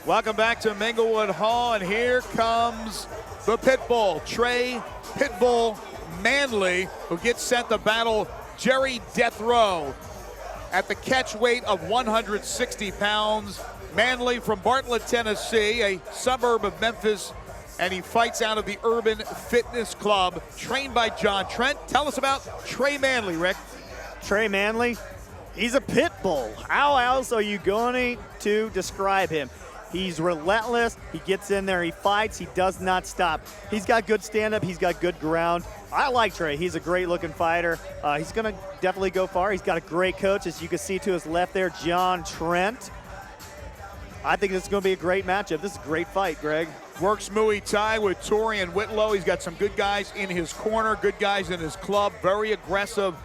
Welcome back to Minglewood Hall, and here comes the Pitbull, Trey Pitbull Manley, who gets sent to battle Jerry Death Rowe at the catch weight of 160 pounds. Manley from Bartlett, Tennessee, a suburb of Memphis, and he fights out of the Urban Fitness Club, trained by John Trent. Tell us about Trey Manley, Rick. Trey Manley, he's a pit bull. How else are you going to describe him? He's relentless. He gets in there. He fights. He does not stop. He's got good stand-up. He's got good ground. I like Trey. He's a great-looking fighter. He's going to definitely go far. He's got a great coach, as you can see to his left there, John Trent. I think this is going to be a great matchup. This is a great fight, Greg. Works Muay Thai with Torian Whitlow. He's got some good guys in his corner, good guys in his club. Very aggressive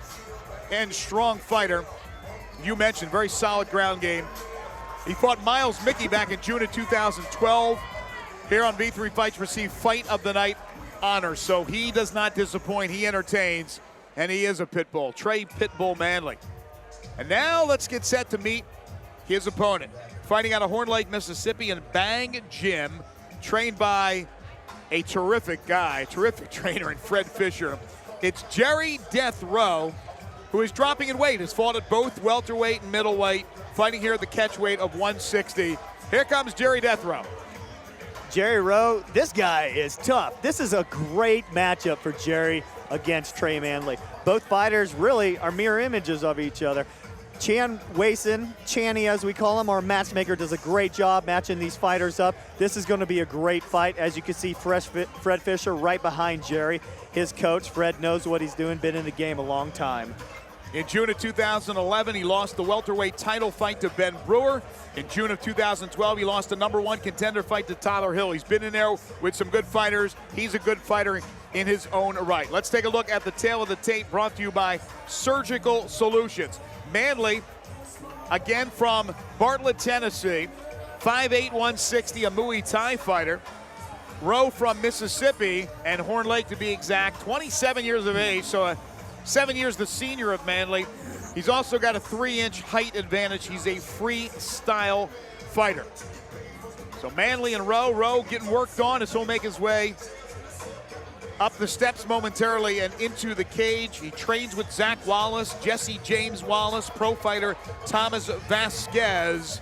and strong fighter. You mentioned very solid ground game. He fought Miles Mickey back in June of 2012. Here on V3 Fights, received Fight of the Night honor. So he does not disappoint. He entertains, and he is a pit bull. Trey Pitbull Manley. And now let's get set to meet his opponent. Fighting out of Horn Lake, Mississippi, in Bang Gym, trained by a terrific guy, a terrific trainer in Fred Fisher. It's Jerry Death Rowe, who is dropping in weight, has fought at both welterweight and middleweight, fighting here at the catch weight of 160. Here comes Jerry Death Rowe. Jerry Rowe, this guy is tough. This is a great matchup for Jerry against Trey Manley. Both fighters really are mirror images of each other. Chan Wason, Channy as we call him, our matchmaker, does a great job matching these fighters up. This is going to be a great fight. As you can see, Fred Fisher right behind Jerry. His coach, Fred, knows what he's doing, been in the game a long time. In June of 2011, he lost the welterweight title fight to Ben Brewer. In June of 2012, he lost the #1 contender fight to Tyler Hill. He's been in there with some good fighters. He's a good fighter in his own right. Let's take a look at the tail of the tape, brought to you by Surgical Solutions. Manley, again from Bartlett, Tennessee, 5'8", 160, a Muay Thai fighter. Rowe from Mississippi, and Horn Lake to be exact, 27 years of age, so 7 years the senior of Manley. He's also got a 3-inch height advantage. He's a freestyle fighter. So Manley and Rowe getting worked on as he'll make his way up the steps momentarily and into the cage. He trains with Zach Wallace, Jesse James Wallace, pro fighter Thomas Vasquez.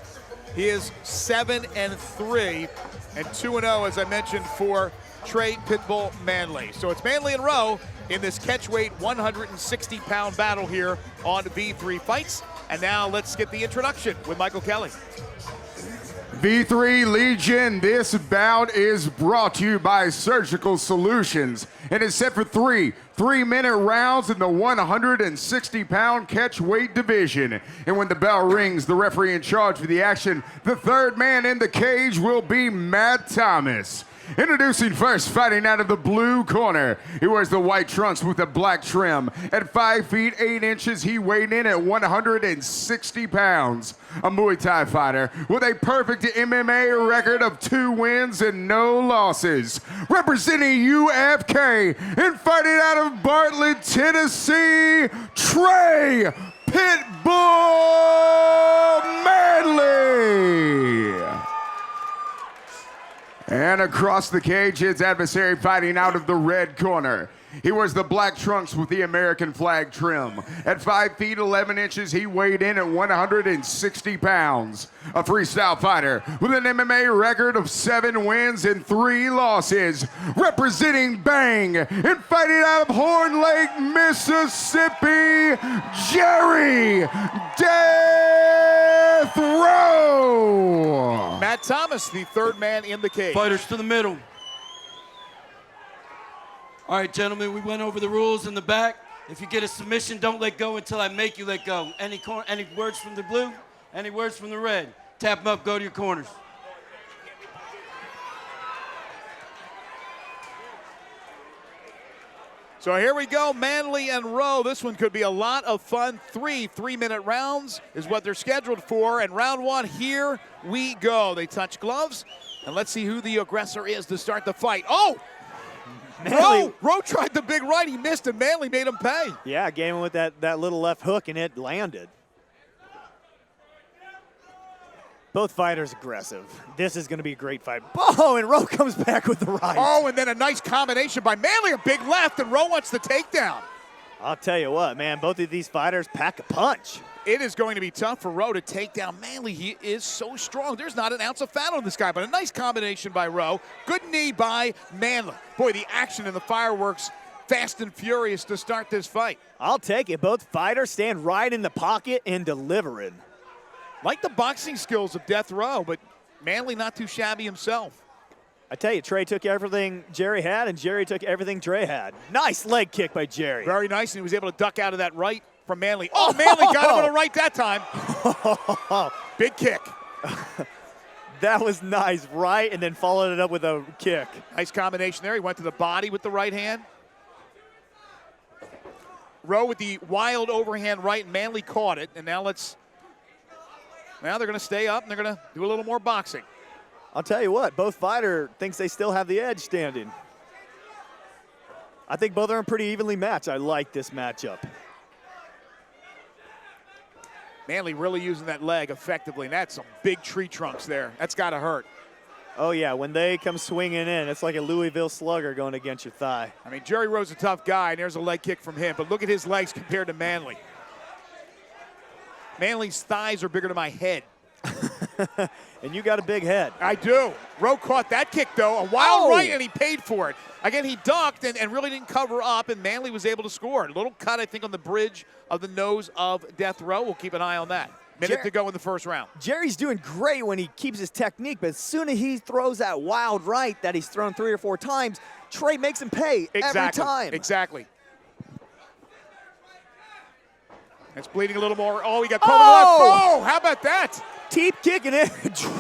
He is 7-3 and 2-0, as I mentioned, for Trey Pitbull Manley. So it's Manley and Rowe in this catchweight 160-pound battle here on V3 Fights. And now let's get the introduction with Michael Kelly. V3 Legion, this bout is brought to you by Surgical Solutions and is set for three 3-minute rounds in the 160-pound catchweight division. And when the bell rings, the referee in charge for the action, the third man in the cage, will be Matt Thomas. Introducing first, fighting out of the blue corner. He wears the white trunks with the black trim. At 5 feet 8 inches, he weighed in at 160 pounds. A Muay Thai fighter with a perfect MMA record of 2 wins and no losses. Representing UFK and fighting out of Bartlett, Tennessee, Trey Pitbull Manley. And across the cage, his adversary fighting out of the red corner. He wears the black trunks with the American flag trim. At 5 feet 11 inches, he weighed in at 160 pounds. A freestyle fighter with an MMA record of 7 wins and 3 losses. Representing Bang and fighting out of Horn Lake, Mississippi, Jerry Death Rowe. Matt Thomas, the third man in the cage. Fighters to the middle. All right, gentlemen, we went over the rules in the back. If you get a submission, don't let go until I make you let go. Any words from the blue? Any words from the red? Tap them up, go to your corners. So here we go, Manley and Rowe. This one could be a lot of fun. 3-minute rounds is what they're scheduled for. And round 1, here we go. They touch gloves, and let's see who the aggressor is to start the fight. Oh! Rowe tried the big right. He missed, and Manley made him pay. Yeah, gave him with that little left hook, and it landed. Both fighters aggressive. This is going to be a great fight. Oh, and Rowe comes back with the right. Oh, and then a nice combination by Manley, a big left, and Rowe wants the takedown. I'll tell you what, man, both of these fighters pack a punch. It is going to be tough for Rowe to take down Manley. He is so strong. There's not an ounce of fat on this guy, but a nice combination by Rowe. Good knee by Manley. Boy, the action and the fireworks, fast and furious to start this fight. I'll take it. Both fighters stand right in the pocket and delivering. Like the boxing skills of Death Row, but Manley not too shabby himself. I tell you, Trey took everything Jerry had, and Jerry took everything Trey had. Nice leg kick by Jerry. Very nice, and he was able to duck out of that right from Manley. Oh, Manley got him with a right that time. Big kick. That was nice, right? And then followed it up with a kick. Nice combination there. He went to the body with the right hand. Rowe with the wild overhand right, and Manley caught it. And now they're going to stay up, and they're going to do a little more boxing. I'll tell you what, both fighter thinks they still have the edge standing. I think both of them are pretty evenly matched. I like this matchup. Manley really using that leg effectively, and that's some big tree trunks there. That's got to hurt. Oh, yeah, when they come swinging in, it's like a Louisville slugger going against your thigh. I mean, Jerry Rowe's a tough guy, and there's a leg kick from him, but look at his legs compared to Manley. Manley's thighs are bigger than my head. And you got a big head. I do. Rowe caught that kick, though. A wild right, and he paid for it. Again, he ducked and really didn't cover up, and Manley was able to score. A little cut, I think, on the bridge of the nose of Death Row. We'll keep an eye on that. Minute to go in the first round. Jerry's doing great when he keeps his technique, but as soon as he throws that wild right that he's thrown 3 or 4 times, Trey makes him pay every time. Exactly. It's bleeding a little more. Oh, he got caught with the left. Oh, how about that? Teep kicking it,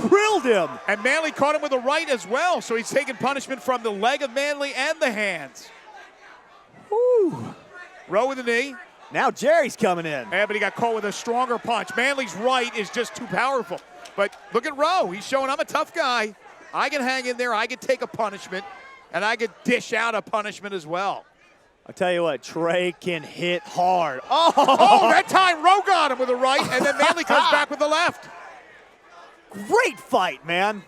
drilled him. And Manley caught him with the right as well, so he's taking punishment from the leg of Manley and the hands. Woo. Rowe with the knee. Now Jerry's coming in. Yeah, but he got caught with a stronger punch. Manley's right is just too powerful. But look at Rowe. He's showing I'm a tough guy. I can hang in there. I can take a punishment, and I can dish out a punishment as well. I'll tell you what, Trey can hit hard. Oh, that time Rowe got him with the right, and then Manley comes back with the left. Great fight, man.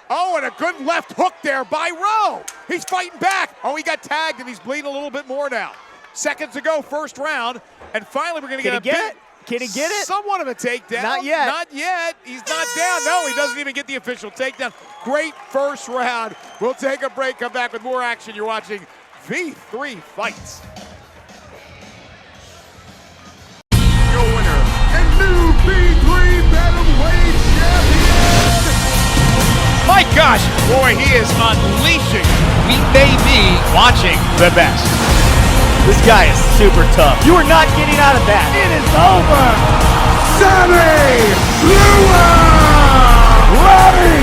Oh, and a good left hook there by Rowe. He's fighting back. Oh, he got tagged, and he's bleeding a little bit more now. Seconds to go, first round, and finally we're going to get a bit. Can he get it? Somewhat of a takedown. Not yet. Not yet. He's not down. No, he doesn't even get the official takedown. Great first round. We'll take a break, come back with more action. You're watching V3 Fights. Your winner and new V3 Bantamweight champion. My gosh, boy, he is unleashing. We may be watching the best. This guy is super tough. You are not getting out of that. It is over. Sammy Lewis. Ready.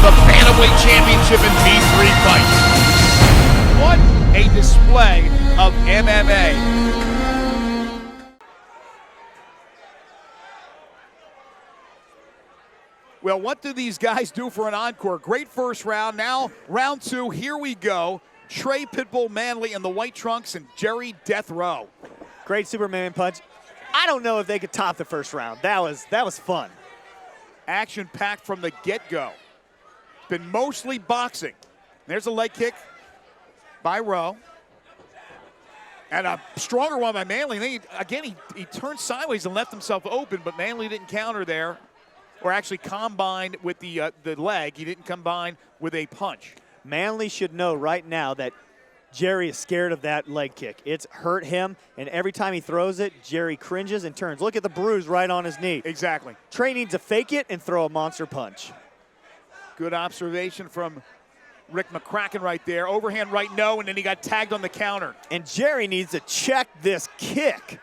For the Bantamweight Championship in V3 Fights. What a display of MMA. Well, what do these guys do for an encore? Great first round. Now, round 2, here we go. Trey Pitbull Manley in the white trunks and Jerry Death Row. Great Superman punch. I don't know if they could top the first round. That was fun. Action-packed from the get-go. Been mostly boxing. There's a leg kick by Rowe. And a stronger one by Manley. He turned sideways and left himself open, but Manley didn't counter there, or actually combined with the leg. He didn't combine with a punch. Manley should know right now that Jerry is scared of that leg kick. It's hurt him, and every time he throws it, Jerry cringes and turns. Look at the bruise right on his knee. Exactly. Trey needs to fake it and throw a monster punch. Good observation from Rick McCracken right there. Overhand right, no, and then he got tagged on the counter. And Jerry needs to check this kick.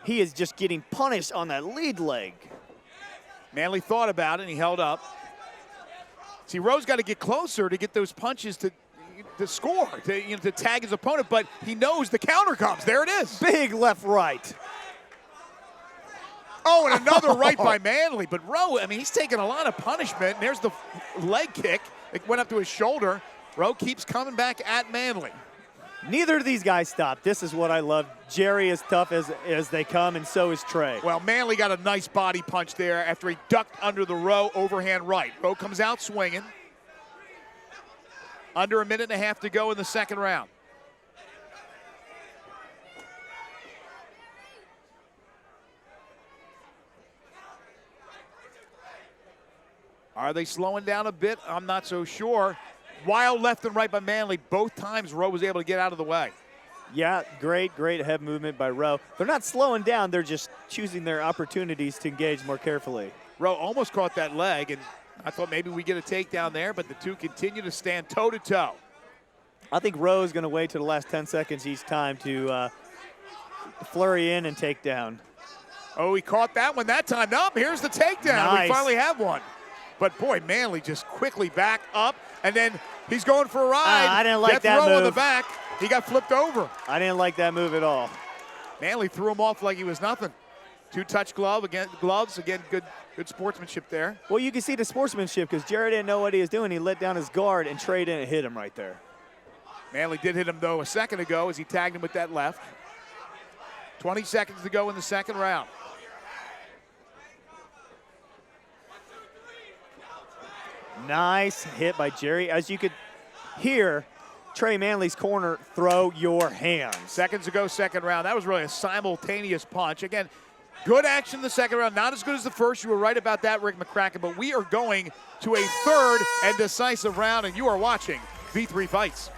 He is just getting punished on that lead leg. Manley thought about it, and he held up. See, Rowe's got to get closer to get those punches to score, to tag his opponent, but he knows the counter comes. There it is. Big left right. Oh, and another right by Manley. But Rowe, I mean, he's taking a lot of punishment. And there's the leg kick. It went up to his shoulder. Rowe keeps coming back at Manley. Neither of these guys stop. This is what I love. Jerry is tough as they come, and so is Trey. Well, Manley got a nice body punch there after he ducked under the Rowe overhand right. Rowe comes out swinging. Under a minute and a half to go in the second round. Are they slowing down a bit? I'm not so sure. Wild left and right by Manley. Both times Rowe was able to get out of the way. Yeah, great head movement by Rowe. They're not slowing down. They're just choosing their opportunities to engage more carefully. Rowe almost caught that leg, and I thought maybe we get a takedown there, but the two continue to stand toe-to-toe. I think Rowe is going to wait to the last 10 seconds each time to flurry in and take down. Oh, he caught that one that time. Nope, here's the takedown. Nice. We finally have one. But, boy, Manley just quickly back up, and then he's going for a ride. I didn't like Death that Row move. on the back. He got flipped over. I didn't like that move at all. Manley threw him off like he was nothing. Two-touch gloves, again, good sportsmanship there. Well, you can see the sportsmanship because Jerry didn't know what he was doing. He let down his guard, and Trey didn't hit him right there. Manley did hit him, though, a second ago as he tagged him with that left. 20 seconds to go in the second round. Nice hit by Jerry. As you could hear, Trey Manley's corner, throw your hands. Seconds to go, second round. That was really a simultaneous punch. Again, good action in the second round. Not as good as the first. You were right about that, Rick McCracken. But we are going to a third and decisive round, and you are watching V3 Fights.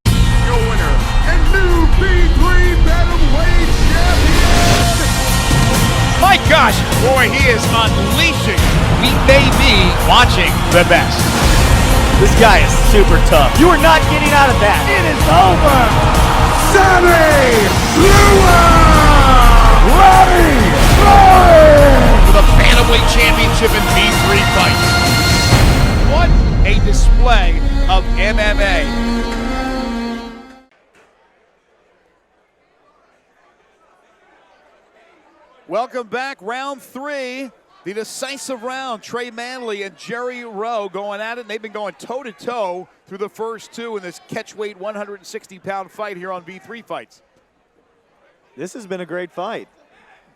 Your winner and new V3 Bantamweight champion. My gosh, boy, he is unleashing. We may be watching the best. This guy is super tough. You are not getting out of that. It is over. Sammy Lua Rowe For the Bantamweight Championship in V3 Fights. What a display of MMA. Welcome back, round three, the decisive round. Trey Manley and Jerry Rowe going at it, and they've been going toe-to-toe through the first two in this catchweight 160-pound fight here on V3 Fights. This has been a great fight.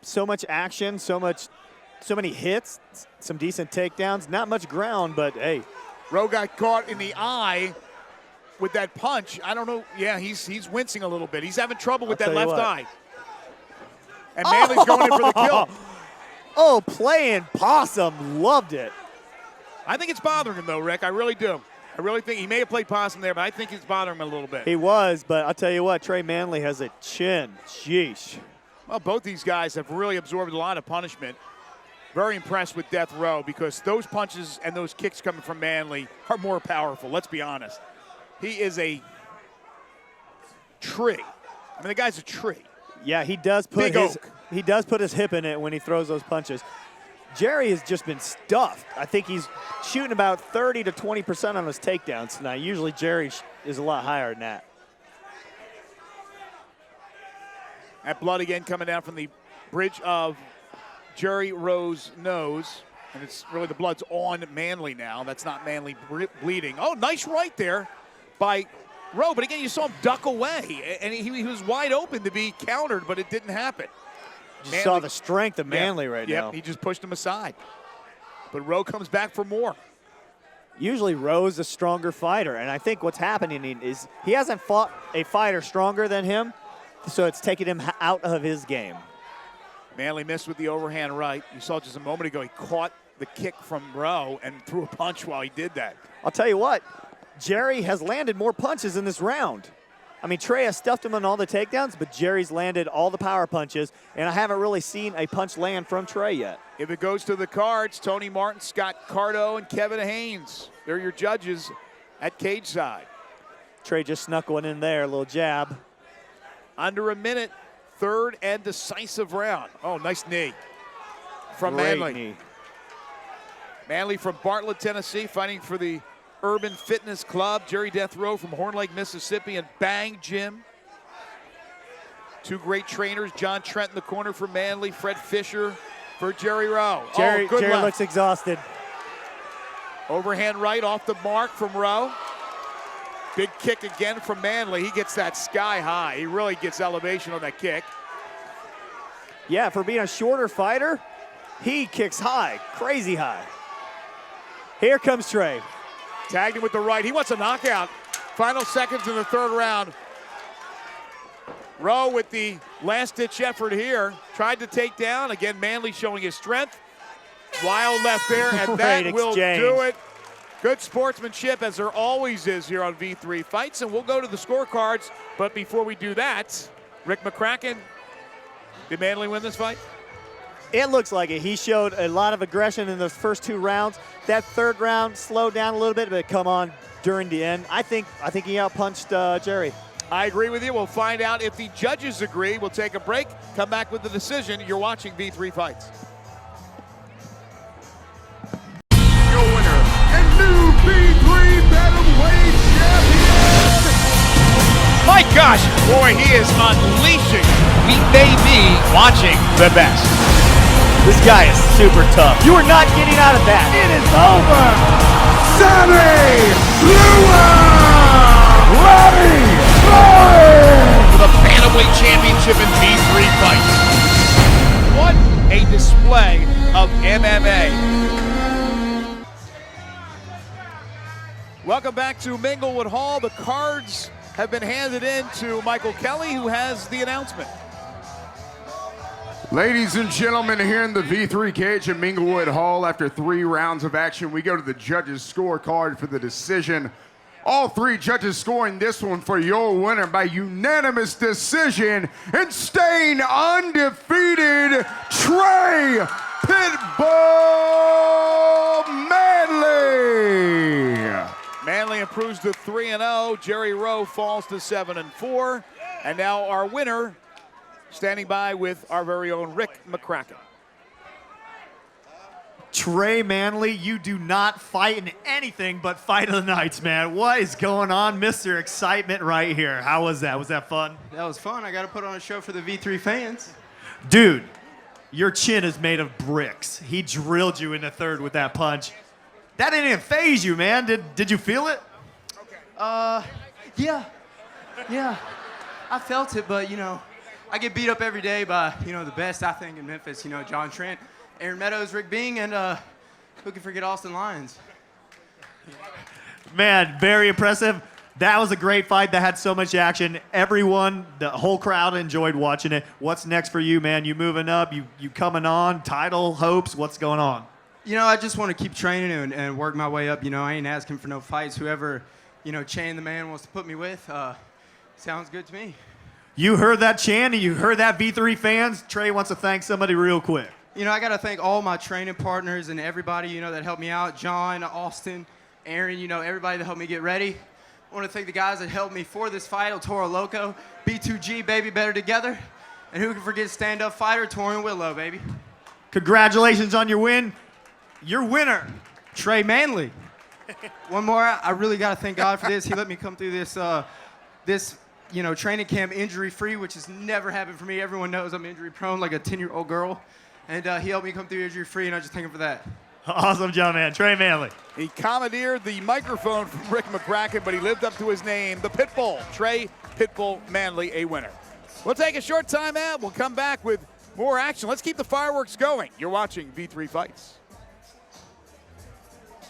So much action, so many hits, some decent takedowns. Not much ground, but hey. Rowe got caught in the eye with that punch. I don't know. Yeah, he's wincing a little bit. He's having trouble with that left eye. And Manley's going in for the kill. Oh, playing possum. Loved it. I think it's bothering him, though, Rick. I really do. I really think he may have played possum there, but I think it's bothering him a little bit. He was, but I'll tell you what, Trey Manley has a chin. Sheesh. Well, both these guys have really absorbed a lot of punishment. Very impressed with Death Row because those punches and those kicks coming from Manley are more powerful, let's be honest. He is a tree. I mean, the guy's a tree. Yeah, he does put his hip in it when he throws those punches. Jerry has just been stuffed. I think he's shooting about 30 to 20% on his takedowns tonight. Usually Jerry is a lot higher than that. That blood again coming down from the bridge of Jerry Rowe's nose. And it's really the blood's on Manley now. That's not Manley bleeding. Oh, nice right there by Rowe. But again, you saw him duck away. And he was wide open to be countered, but it didn't happen. Just saw the strength of Manley right now. He just pushed him aside. But Rowe comes back for more. Usually Rowe's a stronger fighter, and I think what's happening is he hasn't fought a fighter stronger than him, so it's taking him out of his game. Manley missed with the overhand right. You saw just a moment ago, he caught the kick from Rowe and threw a punch while he did that. I'll tell you what, Jerry has landed more punches in this round. I mean, Trey has stuffed him on all the takedowns, but Jerry's landed all the power punches, and I haven't really seen a punch land from Trey yet. If it goes to the cards, Tony Martin, Scott Cardo, and Kevin Haynes. They're your judges at cage side. Trey just snuck one in there, a little jab. Under a minute, third and decisive round. Oh, nice knee from Great Manley. knee. Manley from Bartlett, Tennessee, fighting for the Urban Fitness Club. Jerry Death Rowe from Horn Lake, Mississippi, and Bang Gym. Two great trainers, John Trent in the corner for Manley, Fred Fisher for Jerry Rowe. Jerry left. looks exhausted. Overhand right off the mark from Rowe. Big kick again from Manley. He gets that sky high. He really gets elevation on that kick. Yeah, for being a shorter fighter, he kicks high, crazy high. Here comes Trey. Tagged him with the right. He wants a knockout. Final seconds in the third round. Rowe with the last-ditch effort here. Tried to take down. Again, Manley showing his strength. Wild left there, and that will do it. Good sportsmanship, as there always is here on V3 Fights. And we'll go to the scorecards. But before we do that, Rick McCracken, did Manley win this fight? It looks like it. He showed a lot of aggression in those first 2 rounds. That third round slowed down a little bit, but come on during the end. I think he outpunched Jerry. I agree with you. We'll find out if the judges agree. We'll take a break, come back with the decision. You're watching V3 Fights. Your winner and new V3 Bantamweight champion. My gosh, boy, he is unleashing. We may be watching the best. This guy is super tough. You are not getting out of that. It is over. Sammy Lewis! For the Bantamweight Championship in V3 Fights. What a display of MMA. Welcome back to Minglewood Hall. The cards have been handed in to Michael Kelly, who has the announcement. Ladies and gentlemen, here in the V3 cage at Minglewood Hall, after 3 rounds of action, we go to the judges' scorecard for the decision. All 3 judges scoring this one for your winner by unanimous decision and staying undefeated, Trey Pitbull Manley. Manley improves to 3-0. Jerry Rowe falls to 7-4. And now our winner, standing by with our very own Rick McCracken. Trey Manley, you do not fight in anything but fight of the nights, man. What is going on? Mr. Excitement right here. How was that? Was that fun? That was fun. I got to put on a show for the V3 fans. Dude, your chin is made of bricks. He drilled you in the third with that punch. That didn't even phase you, man. Did you feel it? Yeah. I felt it, but, I get beat up every day by, the best, I think, in Memphis. John Trent, Aaron Meadows, Rick Bing, and who can forget Austin Lyons? Man, very impressive. That was a great fight that had so much action. Everyone, the whole crowd enjoyed watching it. What's next for you, man? You moving up? You coming on? Title hopes? What's going on? I just want to keep training and work my way up. I ain't asking for no fights. Whoever, Chan the man wants to put me with, sounds good to me. You heard that, Chan, and you heard that, V3 fans. Trey wants to thank somebody real quick. I got to thank all my training partners and everybody, that helped me out. John, Austin, Aaron, everybody that helped me get ready. I want to thank the guys that helped me for this fight, El Toro Loco, B2G, baby, better together. And who can forget stand-up fighter, Torian Willow, baby. Congratulations on your win. Your winner, Trey Manley. One more, I really got to thank God for this. He let me come through this, training camp injury-free, which has never happened for me. Everyone knows I'm injury-prone, like a 10-year-old girl. And he helped me come through injury-free, and I just thank him for that. Awesome job, man. Trey Manley. He commandeered the microphone from Rick McCracken, but he lived up to his name, the Pitbull. Trey Pitbull Manley, a winner. We'll take a short time out. We'll come back with more action. Let's keep the fireworks going. You're watching V3 Fights.